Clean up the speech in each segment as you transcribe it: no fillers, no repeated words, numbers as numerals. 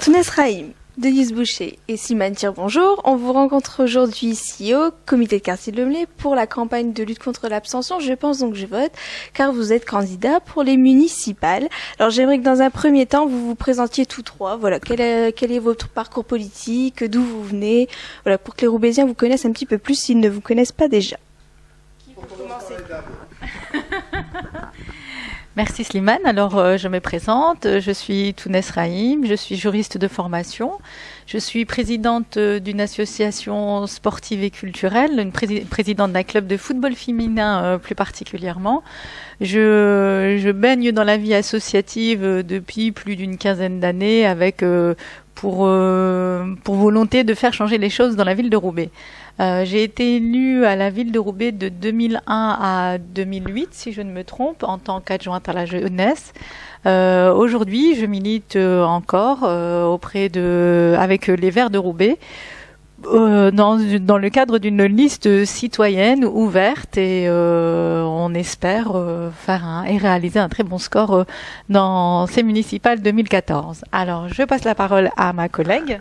Tounès Rahim, Denise Boucher et Slimane Tir, bonjour. On vous rencontre aujourd'hui ici au comité de quartier de Lemelé pour la campagne de lutte contre l'abstention. Je pense donc que je vote car vous êtes candidat pour les municipales. Alors j'aimerais que dans un premier temps vous vous présentiez tous trois. Voilà, quel est votre parcours politique, d'où vous venez. Voilà, pour que les Roubaisiens vous connaissent un petit peu plus s'ils ne vous connaissent pas déjà. Qui peut commencer ? Merci Slimane. Alors je me présente, je suis Tounès Rahim, je suis juriste de formation, je suis présidente d'une association sportive et culturelle, une présidente d'un club de football féminin plus particulièrement. Je baigne dans la vie associative depuis plus d'une quinzaine d'années avec pour volonté de faire changer les choses dans la ville de Roubaix. J'ai été élue à la ville de Roubaix de 2001 à 2008, si je ne me trompe, en tant qu'adjointe à la jeunesse. Aujourd'hui, je milite encore avec les Verts de Roubaix dans le cadre d'une liste citoyenne ouverte et on espère réaliser un très bon score dans ces municipales 2014. Alors, je passe la parole à ma collègue.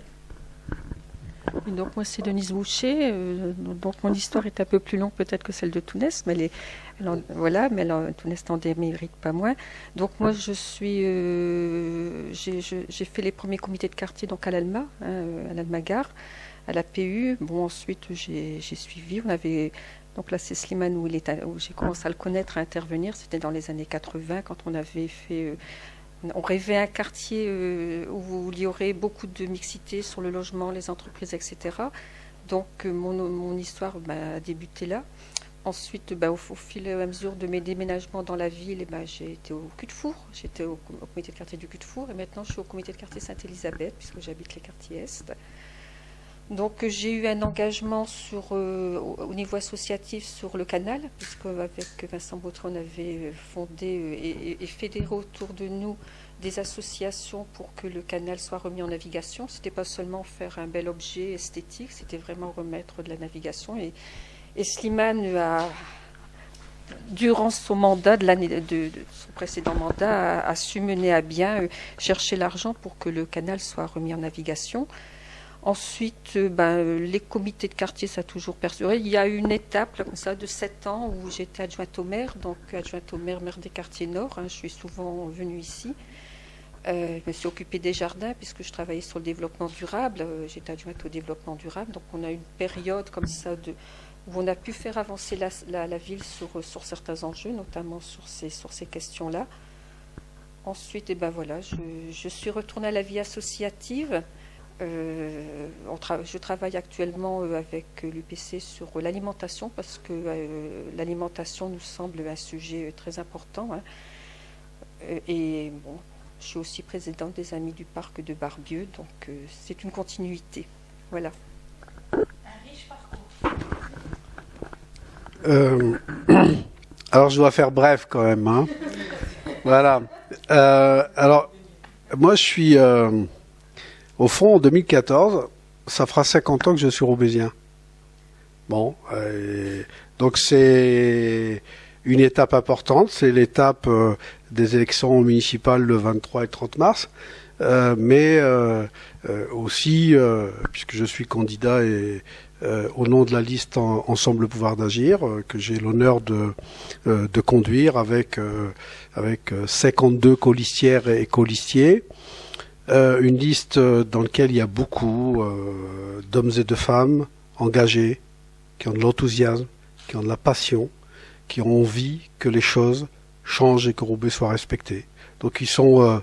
Donc moi c'est Denise Boucher, donc mon histoire est un peu plus longue peut-être que celle de Tounès, mais Tounès n'en démérite pas moins. Donc moi j'ai fait les premiers comités de quartier donc à l'Alma, à l'Alma Gare, à la PU. Bon ensuite j'ai suivi, donc là c'est Slimane où j'ai commencé à le connaître, à intervenir, c'était dans les années 80 quand on avait fait... On rêvait un quartier où il y aurait beaucoup de mixité sur le logement, les entreprises, etc. Donc mon histoire a débuté là. Ensuite, au fil et à mesure de mes déménagements dans la ville, j'ai été au Cul de Four. J'étais au comité de quartier du Cul de Four et maintenant je suis au comité de quartier Sainte-Élisabeth puisque j'habite les quartiers Est. Donc j'ai eu un engagement au niveau associatif sur le canal, puisque avec Vincent Bautret on avait fondé et fédéré autour de nous des associations pour que le canal soit remis en navigation. C'était pas seulement faire un bel objet esthétique, c'était vraiment remettre de la navigation. Et Slimane durant son mandat, de son précédent mandat, a su mener à bien chercher l'argent pour que le canal soit remis en navigation. Ensuite, les comités de quartier, ça a toujours perduré. Il y a eu une étape comme ça, de 7 ans où j'étais adjointe au maire, donc adjointe au maire des quartiers nord. Je suis souvent venue ici. Je me suis occupée des jardins puisque je travaillais sur le développement durable. J'étais adjointe au développement durable. Donc on a eu une période comme ça où on a pu faire avancer la ville sur certains enjeux, notamment sur ces questions-là. Ensuite, je suis retournée à la vie associative. Je travaille actuellement avec l'UPC sur l'alimentation parce que l'alimentation nous semble un sujet très important. Et bon, je suis aussi présidente des Amis du Parc de Barbieux, donc c'est une continuité. Voilà. Un riche parcours. Alors je dois faire bref quand même. Hein. Voilà. Alors moi je suis... Au fond, en 2014, ça fera 50 ans que je suis roubaisien. Bon, donc c'est une étape importante, c'est l'étape des élections municipales le 23 et 30 mars, mais aussi, puisque je suis candidat au nom de la liste Ensemble le pouvoir d'agir, que j'ai l'honneur de conduire avec 52 colistières et colistiers. Une liste dans laquelle il y a beaucoup d'hommes et de femmes engagés, qui ont de l'enthousiasme, qui ont de la passion, qui ont envie que les choses changent et que Roubaix soit respecté. Donc ils sont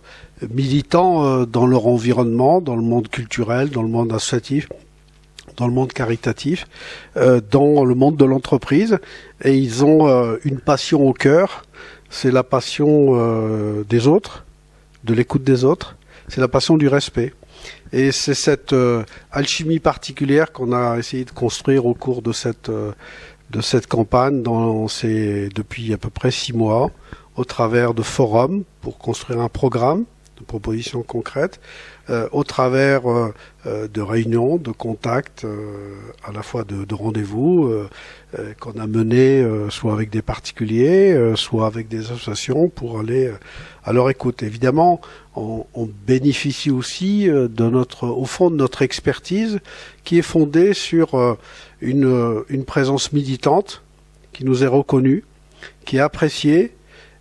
militants dans leur environnement, dans le monde culturel, dans le monde associatif, dans le monde caritatif, dans le monde de l'entreprise, et ils ont une passion au cœur, c'est la passion des autres, de l'écoute des autres. C'est la passion du respect. Et c'est cette alchimie particulière qu'on a essayé de construire au cours de cette campagne depuis à peu près 6 mois, au travers de forums pour construire un programme de propositions concrètes, au travers de réunions, de contacts, à la fois de rendez-vous qu'on a menés soit avec des particuliers, soit avec des associations pour aller à leur écoute. Évidemment, on bénéficie aussi au fond de notre expertise qui est fondée sur une présence militante qui nous est reconnue, qui est appréciée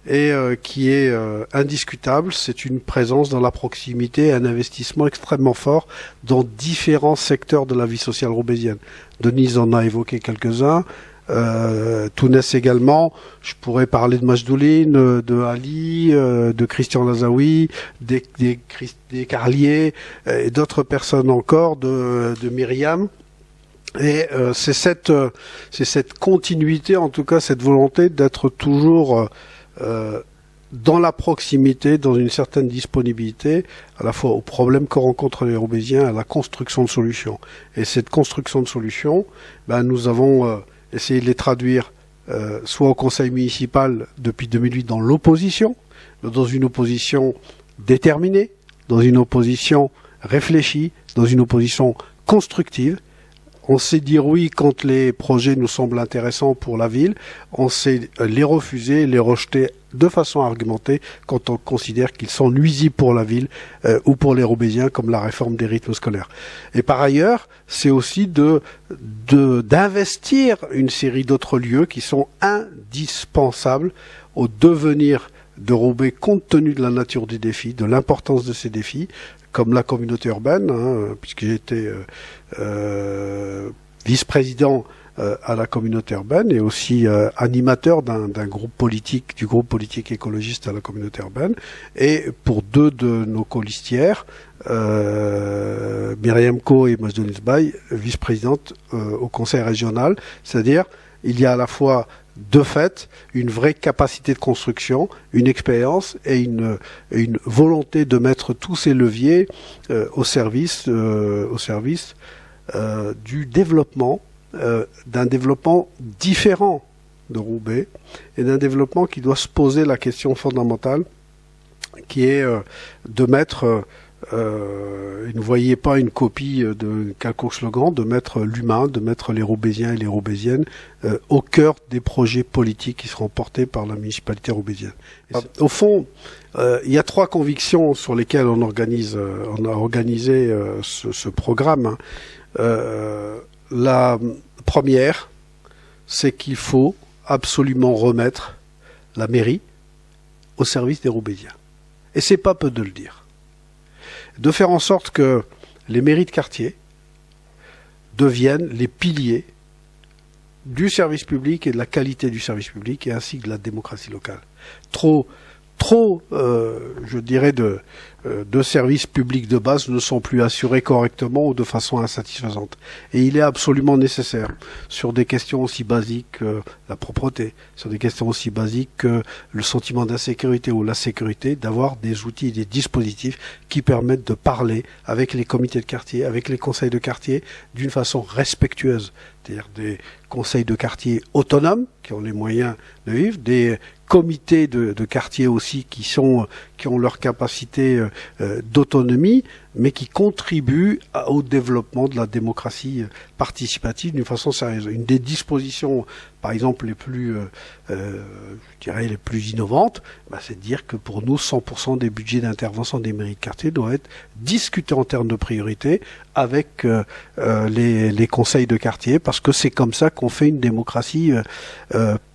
et qui est indiscutable. C'est une présence dans la proximité, un investissement extrêmement fort dans différents secteurs de la vie sociale roubaisienne. Denise en a évoqué quelques-uns. Tounès également, je pourrais parler de Majdouline, de Ali, de Christian Lazaoui, des Carlier et d'autres personnes encore, de Myriam. Et c'est cette continuité, en tout cas cette volonté d'être toujours dans la proximité, dans une certaine disponibilité, à la fois aux problèmes que rencontrent les Roubaisiens, à la construction de solutions. Et cette construction de solutions, nous avons essayé de les traduire soit au conseil municipal depuis 2008 dans l'opposition, dans une opposition déterminée, dans une opposition réfléchie, dans une opposition constructive. On sait dire oui quand les projets nous semblent intéressants pour la ville. On sait les refuser, les rejeter de façon argumentée quand on considère qu'ils sont nuisibles pour la ville ou pour les Roubaisiens, comme la réforme des rythmes scolaires. Et par ailleurs, c'est aussi d'investir une série d'autres lieux qui sont indispensables au devenir de Roubaix compte tenu de la nature des défis, de l'importance de ces défis, comme la communauté urbaine, puisque j'ai été vice-président à la communauté urbaine et aussi animateur du groupe politique écologiste à la communauté urbaine. Et pour deux de nos colistières, Myriam Co et Majdouline Bay, vice-présidente au conseil régional, c'est-à-dire il y a à la fois de fait une vraie capacité de construction, une expérience et une volonté de mettre tous ces leviers au service du développement, d'un développement différent de Roubaix et d'un développement qui doit se poser la question fondamentale qui est de mettre, ne voyez pas une copie de quelconque slogan, de mettre l'humain, de mettre les Roubaisiens et les Roubaisiennes au cœur des projets politiques qui seront portés par la municipalité roubaisienne. Au fond, il y a trois convictions sur lesquelles on a organisé ce programme. La première, c'est qu'il faut absolument remettre la mairie au service des Roubaisiens. Et c'est pas peu de le dire. De faire en sorte que les mairies de quartier deviennent les piliers du service public et de la qualité du service public et ainsi que de la démocratie locale. Trop, je dirais, de services publics de base ne sont plus assurés correctement ou de façon insatisfaisante. Et il est absolument nécessaire, sur des questions aussi basiques que la propreté, sur des questions aussi basiques que le sentiment d'insécurité ou la sécurité, d'avoir des outils et des dispositifs qui permettent de parler avec les comités de quartier, avec les conseils de quartier, d'une façon respectueuse. C'est-à-dire des conseils de quartier autonomes, qui ont les moyens de vivre, des comités de quartier aussi qui ont leur capacité d'autonomie, mais qui contribuent au développement de la démocratie participative d'une façon sérieuse. Une des dispositions, par exemple, les plus innovantes, c'est de dire que pour nous, 100% des budgets d'intervention des mairies de quartier doivent être discutés en termes de priorité avec les conseils de quartier, parce que c'est comme ça qu'on fait une démocratie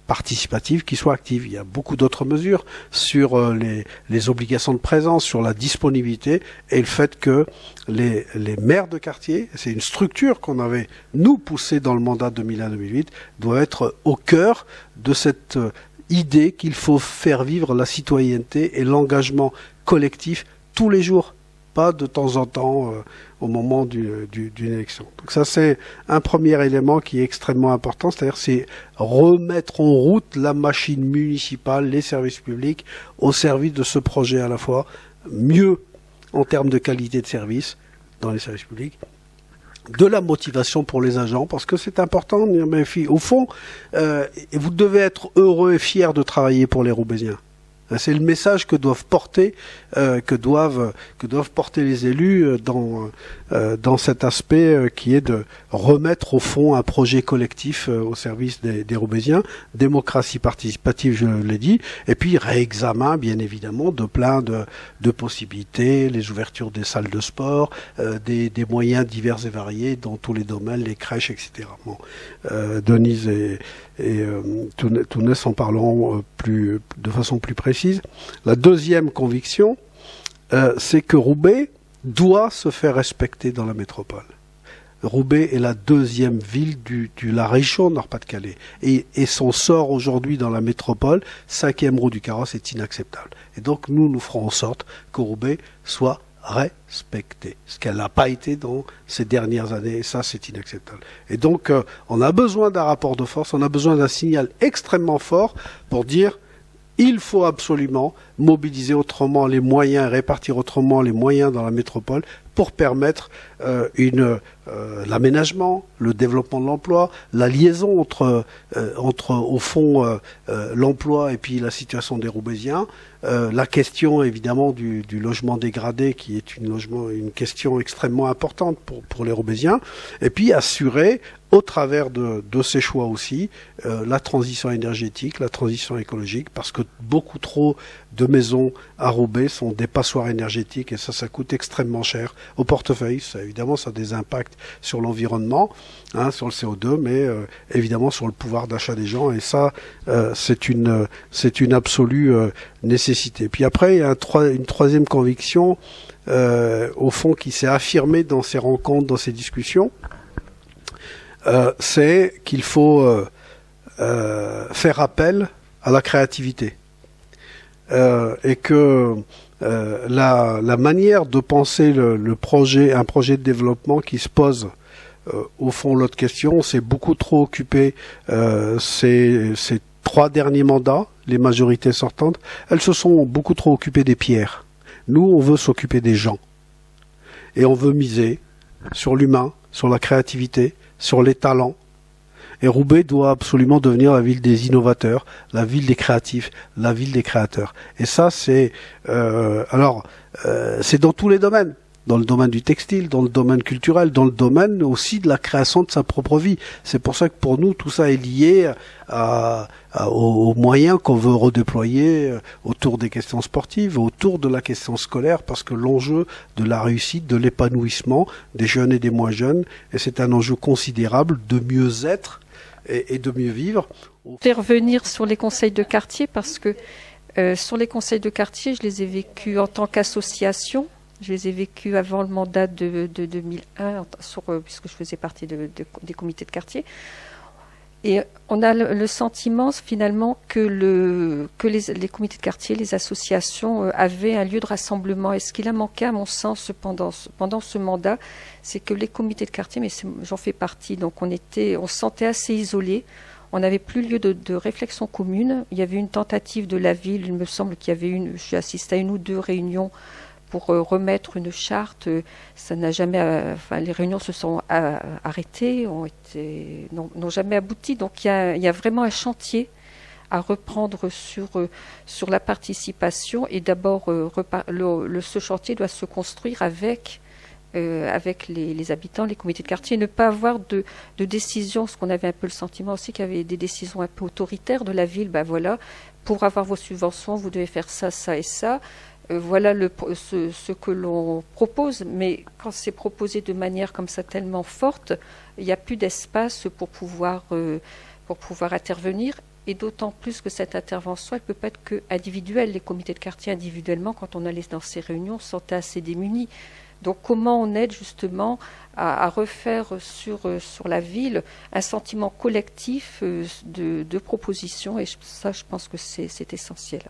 participative qui soit active. Il y a beaucoup d'autres mesures sur les obligations de présence, sur la disponibilité et le fait que les maires de quartier, c'est une structure qu'on avait nous poussée dans le mandat 2001-2008, doit être au cœur de cette idée qu'il faut faire vivre la citoyenneté et l'engagement collectif tous les jours, pas de temps en temps au moment d'une élection. Donc ça, c'est un premier élément qui est extrêmement important, c'est-à-dire c'est remettre en route la machine municipale, les services publics, au service de ce projet à la fois mieux en termes de qualité de service dans les services publics, de la motivation pour les agents, parce que c'est important, mais au fond, vous devez être heureux et fiers de travailler pour les Roubaisiens. C'est le message que doivent porter les élus dans cet aspect qui est de remettre au fond un projet collectif au service des Roubaisiens, démocratie participative, je l'ai dit, et puis réexamen bien évidemment de plein de possibilités, les ouvertures des salles de sport, des moyens divers et variés dans tous les domaines, les crèches, etc. Bon, Denise et Tounès en parlant de façon plus précise. La deuxième conviction, c'est que Roubaix doit se faire respecter dans la métropole. Roubaix est la deuxième ville de la région Nord-Pas-de-Calais. Et son sort aujourd'hui dans la métropole, 5e roue du carrosse, est inacceptable. Et donc nous ferons en sorte que Roubaix soit respectée, ce qu'elle n'a pas été dans ces dernières années, et ça c'est inacceptable. Et donc on a besoin d'un rapport de force, on a besoin d'un signal extrêmement fort pour dire il faut absolument mobiliser autrement les moyens, répartir autrement les moyens dans la métropole pour permettre l'aménagement, le développement de l'emploi, la liaison entre au fond l'emploi et puis la situation des Roubaisiens, la question évidemment du logement dégradé qui est une question extrêmement importante pour les Roubaisiens, et puis assurer au travers de ces choix aussi la transition énergétique, la transition écologique, parce que beaucoup trop de maisons à Roubaix sont des passoires énergétiques et ça coûte extrêmement cher au portefeuille. Évidemment, ça a des impacts sur l'environnement, sur le CO2, mais évidemment sur le pouvoir d'achat des gens, et ça, c'est une absolue nécessité. Puis après, il y a une troisième conviction, au fond, qui s'est affirmée dans ces rencontres, dans ces discussions, c'est qu'il faut faire appel à la créativité. Et que la manière de penser un projet de développement qui se pose, au fond, l'autre question, c'est beaucoup trop occupé ces 3 derniers mandats, les majorités sortantes, elles se sont beaucoup trop occupées des pierres. Nous, on veut s'occuper des gens. Et on veut miser sur l'humain, sur la créativité, sur les talents. Et Roubaix doit absolument devenir la ville des innovateurs, la ville des créatifs, la ville des créateurs. Et ça, c'est c'est dans tous les domaines. Dans le domaine du textile, dans le domaine culturel, dans le domaine aussi de la création de sa propre vie. C'est pour ça que pour nous, tout ça est lié aux moyens qu'on veut redéployer autour des questions sportives, autour de la question scolaire, parce que l'enjeu de la réussite, de l'épanouissement des jeunes et des moins jeunes, et c'est un enjeu considérable de mieux être et de mieux vivre. Je vais revenir sur les conseils de quartier, parce que sur les conseils de quartier, je les ai vécus en tant qu'association. Je les ai vécus avant le mandat de 2001, puisque je faisais partie des comités de quartier. Et on a le sentiment finalement que les comités de quartier, les associations avaient un lieu de rassemblement. Et ce qu'il a manqué à mon sens pendant ce mandat, c'est que les comités de quartier, mais j'en fais partie, donc on se sentait assez isolés. On n'avait plus lieu de réflexion commune. Il y avait une tentative de la ville, il me semble qu'il y avait j'ai assisté à 1 ou 2 réunions pour remettre une charte. Ça n'a jamais, les réunions se sont arrêtées, n'ont jamais abouti. Donc il y a vraiment un chantier à reprendre sur la participation, et d'abord ce chantier doit se construire avec les habitants, les comités de quartier, et ne pas avoir de décisions, parce qu'on avait un peu le sentiment aussi qu'il y avait des décisions un peu autoritaires de la ville. Voilà, pour avoir vos subventions, vous devez faire ça, ça et ça. Voilà ce que l'on propose, mais quand c'est proposé de manière comme ça tellement forte, il n'y a plus d'espace pour pouvoir intervenir, et d'autant plus que cette intervention, elle ne peut pas être que individuelle. Les comités de quartier individuellement, quand on allait dans ces réunions, se sentaient assez démunis. Donc comment on aide justement à refaire sur la ville un sentiment collectif de proposition, et ça, je pense que c'est essentiel.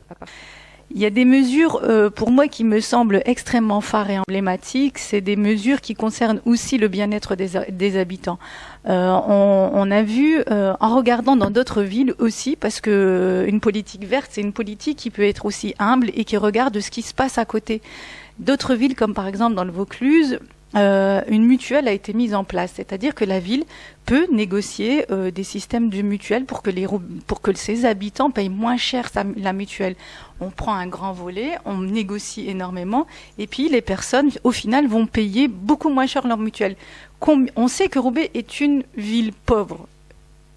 Il y a des mesures, pour moi, qui me semblent extrêmement phares et emblématiques. C'est des mesures qui concernent aussi le bien-être des habitants. On a vu, en regardant dans d'autres villes aussi, parce que une politique verte, c'est une politique qui peut être aussi humble et qui regarde ce qui se passe à côté. D'autres villes, comme par exemple dans le Vaucluse, une mutuelle a été mise en place, c'est-à-dire que la ville peut négocier des systèmes de mutuelle pour que ses habitants payent moins cher la mutuelle. On prend un grand volet, on négocie énormément, et puis les personnes, au final, vont payer beaucoup moins cher leur mutuelle. On sait que Roubaix est une ville pauvre.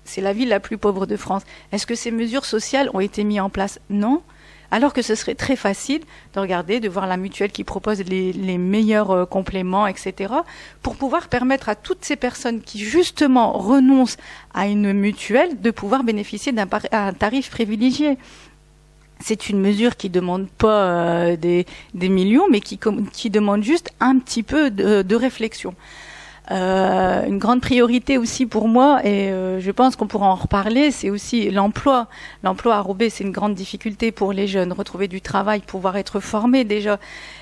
C'est la ville la plus pauvre de France. Est-ce que ces mesures sociales ont été mises en place? Non. Alors que ce serait très facile de regarder, de voir la mutuelle qui propose les meilleurs compléments, etc., pour pouvoir permettre à toutes ces personnes qui, justement, renoncent à une mutuelle de pouvoir bénéficier d'un tarif privilégié. C'est une mesure qui ne demande pas des millions, mais qui demande juste un petit peu de réflexion. Une grande priorité aussi pour moi, et je pense qu'on pourra en reparler, c'est aussi l'emploi. L'emploi à Roubaix, c'est une grande difficulté pour les jeunes. Retrouver du travail, pouvoir être formé déjà.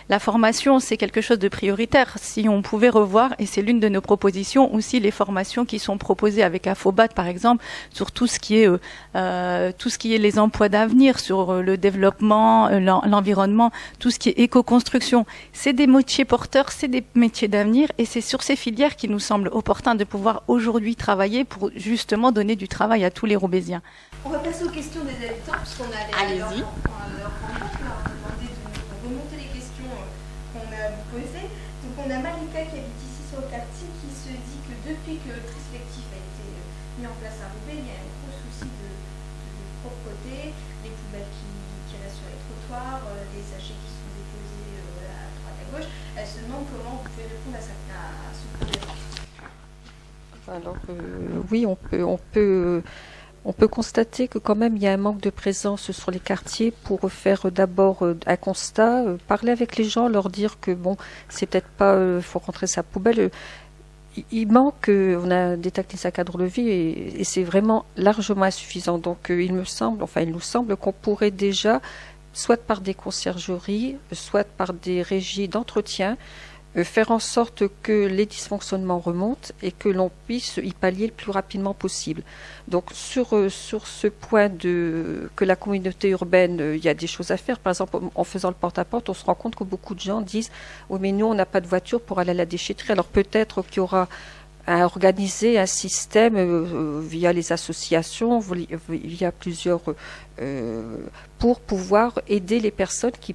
La formation, c'est quelque chose de prioritaire. Si on pouvait revoir, et c'est l'une de nos propositions, aussi les formations qui sont proposées avec Afobat, par exemple, sur tout ce qui est les emplois d'avenir, sur le développement, l'environnement, tout ce qui est éco-construction. C'est des métiers porteurs, c'est des métiers d'avenir, et c'est sur ces filières qu'il nous semble opportun de pouvoir aujourd'hui travailler pour justement donner du travail à tous les Roubaisiens. On va passer aux questions des habitants, puisqu'on a Allez-y. leur rencontre, leur demander de remonter les questions qu'on a posées. Donc on a Malika qui habite ici sur le quartier qui se dit que depuis que le tri sélectif a été mis en place à Roubaix, il y a un gros souci de propreté, les poubelles qui restent sur les trottoirs, des sachets qui sont déposés à droite à gauche. Elle se demande comment vous pouvez répondre à ce problème. Alors oui, on peut constater que quand même il y a un manque de présence sur les quartiers pour faire d'abord un constat, parler avec les gens, leur dire que bon, c'est peut-être pas, faut rentrer sa poubelle. Il manque, on a détecté sa cadre de vie et c'est vraiment largement insuffisant. Donc il nous semble qu'on pourrait déjà, soit par des conciergeries, soit par des régies d'entretien, faire en sorte que les dysfonctionnements remontent et que l'on puisse y pallier le plus rapidement possible. Donc sur ce point que la communauté urbaine, il y a des choses à faire. Par exemple, en faisant le porte-à-porte, on se rend compte que beaucoup de gens disent « Oui, mais nous, on n'a pas de voiture pour aller à la déchetterie. » Alors peut-être qu'il y aura à organiser un système via les associations, via plusieurs, pour pouvoir aider les personnes qui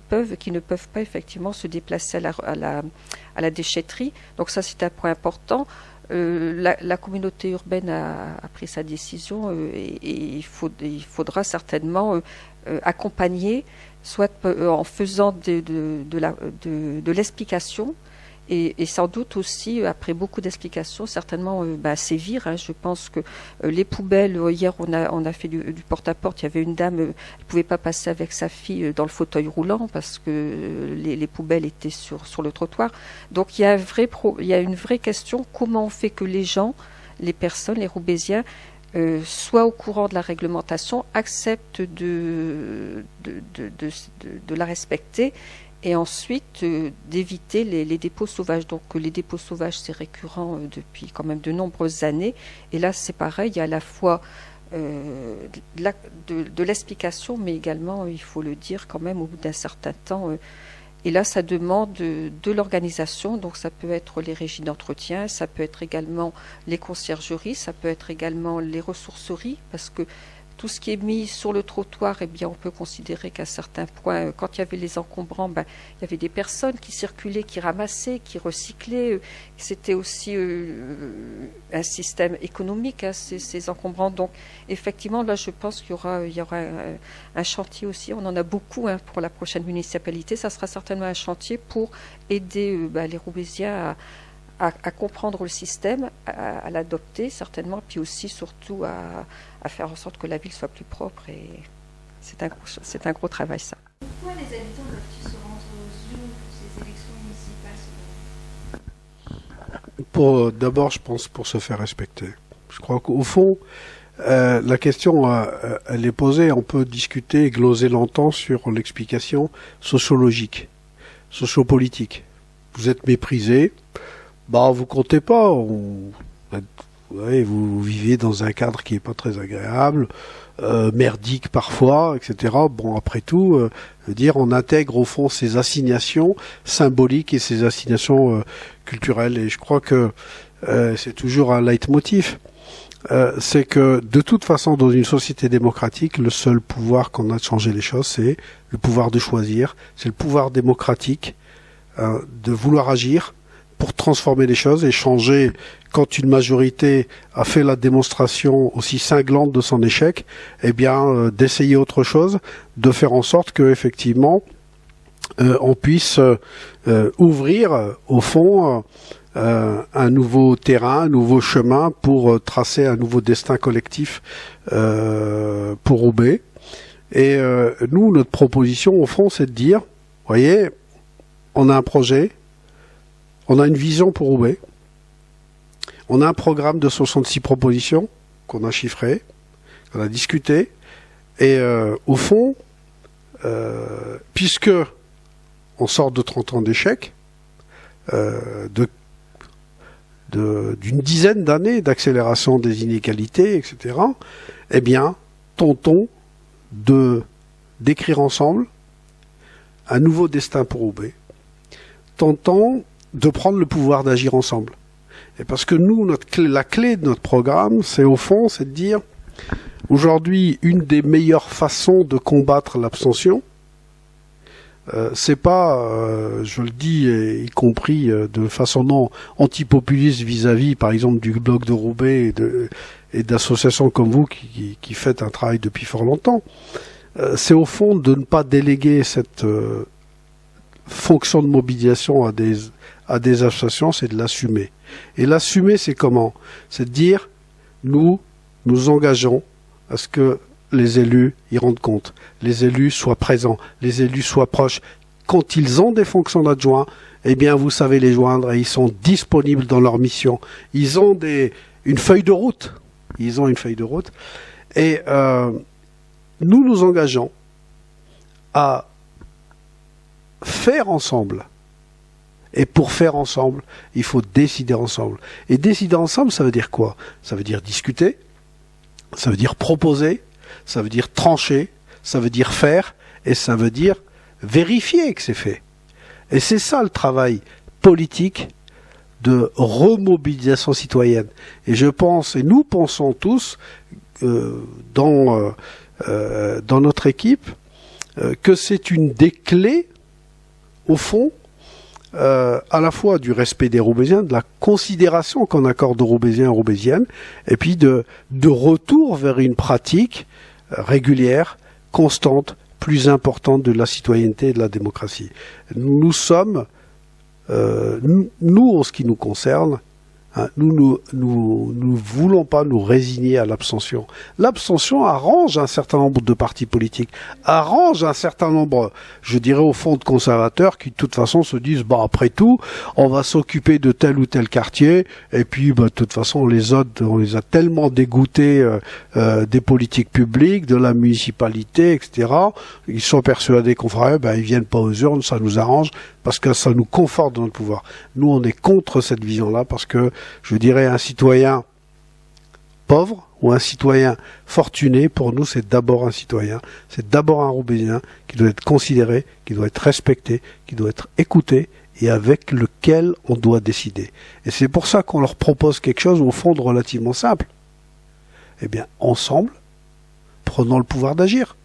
ne peuvent pas effectivement se déplacer à la déchetterie. Donc ça, c'est un point important. La communauté urbaine a pris sa décision et il faudra certainement accompagner, soit en faisant de l'explication, et sans doute aussi, après beaucoup d'explications, certainement sévir. Je pense que les poubelles, hier on a fait du porte-à-porte, il y avait une dame, elle ne pouvait pas passer avec sa fille dans le fauteuil roulant parce que les poubelles étaient sur le trottoir. Donc il y a une vraie question, comment on fait que les gens, les personnes, les Roubaisiens, soient au courant de la réglementation, acceptent de la respecter, et ensuite d'éviter les dépôts sauvages. Donc les dépôts sauvages, c'est récurrent depuis quand même de nombreuses années. Et là, c'est pareil, il y a à la fois de l'explication, mais également, il faut le dire quand même, au bout d'un certain temps. Et là, ça demande de l'organisation. Donc ça peut être les régies d'entretien, ça peut être également les conciergeries, ça peut être également les ressourceries, parce que tout ce qui est mis sur le trottoir, eh bien, on peut considérer qu'à certains points, quand il y avait les encombrants, il y avait des personnes qui circulaient, qui ramassaient, qui recyclaient. C'était aussi un système économique, ces encombrants. Donc, effectivement, là, je pense qu'il y aura un chantier aussi. On en a beaucoup pour la prochaine municipalité. Ça sera certainement un chantier pour aider les Roubaisiens à comprendre le système, à l'adopter certainement, puis aussi surtout à faire en sorte que la ville soit plus propre. Et c'est un gros travail, ça. Pourquoi les habitants doivent-ils se rendre aux urnes pour ces élections municipales? D'abord, je pense pour se faire respecter. Je crois qu'au fond, la question, elle est posée. On peut discuter et gloser longtemps sur l'explication sociologique, sociopolitique. Vous êtes méprisé. Vous comptez pas. Ouais, vous vivez dans un cadre qui est pas très agréable, merdique parfois, etc. Bon, après tout, je veux dire, on intègre au fond ces assignations symboliques et ces assignations culturelles. Et je crois que c'est toujours un leitmotiv. C'est que de toute façon, dans une société démocratique, le seul pouvoir qu'on a de changer les choses, c'est le pouvoir de choisir, c'est le pouvoir démocratique de vouloir agir pour transformer les choses et changer. Quand une majorité a fait la démonstration aussi cinglante de son échec, eh bien, d'essayer autre chose, de faire en sorte que effectivement, on puisse ouvrir au fond un nouveau terrain, un nouveau chemin pour tracer un nouveau destin collectif pour Roubaix. Et nous, notre proposition au fond, c'est de dire, voyez, on a un projet, on a une vision pour Roubaix. On a un programme de 66 propositions qu'on a chiffré, qu'on a discuté. Et au fond, puisque on sort de 30 ans d'échecs, d'une dizaine d'années d'accélération des inégalités, etc., eh bien, tentons d'écrire ensemble un nouveau destin pour Roubaix. Tentons de prendre le pouvoir d'agir ensemble. Et parce que nous, la clé de notre programme, c'est au fond, c'est de dire, aujourd'hui, une des meilleures façons de combattre l'abstention, c'est pas, je le dis, y compris de façon non antipopuliste vis-à-vis, par exemple, du bloc de Roubaix et d'associations comme vous qui faites un travail depuis fort longtemps, c'est au fond de ne pas déléguer cette fonction de mobilisation à des associations, c'est de l'assumer. Et l'assumer, c'est comment? C'est de dire, nous engageons à ce que les élus y rendent compte, les élus soient présents, les élus soient proches. Quand ils ont des fonctions d'adjoints, eh bien, vous savez les joindre et ils sont disponibles dans leur mission. Ils ont une feuille de route. Ils ont une feuille de route. Et nous engageons à faire ensemble. Et pour faire ensemble, il faut décider ensemble. Et décider ensemble, ça veut dire quoi? Ça veut dire discuter, ça veut dire proposer, ça veut dire trancher, ça veut dire faire, et ça veut dire vérifier que c'est fait. Et c'est ça le travail politique de remobilisation citoyenne. Et je pense, et nous pensons tous, dans notre équipe, que c'est une des clés, au fond, à la fois du respect des Roubaisiens, de la considération qu'on accorde aux Roubaisiens et aux Roubaisiennes, et puis de retour vers une pratique régulière, constante, plus importante de la citoyenneté et de la démocratie. Nous sommes, nous, en ce qui nous concerne, hein, nous voulons pas nous résigner à l'abstention. L'abstention arrange un certain nombre de partis politiques, arrange un certain nombre, je dirais au fond, de conservateurs qui de toute façon se disent, bah après tout, on va s'occuper de tel ou tel quartier, et puis bah, de toute façon on les a tellement dégoûtés des politiques publiques, de la municipalité, etc. Ils sont persuadés qu'on ferait, bah, ils viennent pas aux urnes, ça nous arrange, parce que ça nous conforte dans notre pouvoir. Nous, on est contre cette vision-là, parce que, je dirais, un citoyen pauvre ou un citoyen fortuné, pour nous, c'est d'abord un citoyen, c'est d'abord un Roubaisien qui doit être considéré, qui doit être respecté, qui doit être écouté, et avec lequel on doit décider. Et c'est pour ça qu'on leur propose quelque chose, au fond, de relativement simple. Eh bien, ensemble, prenons le pouvoir d'agir.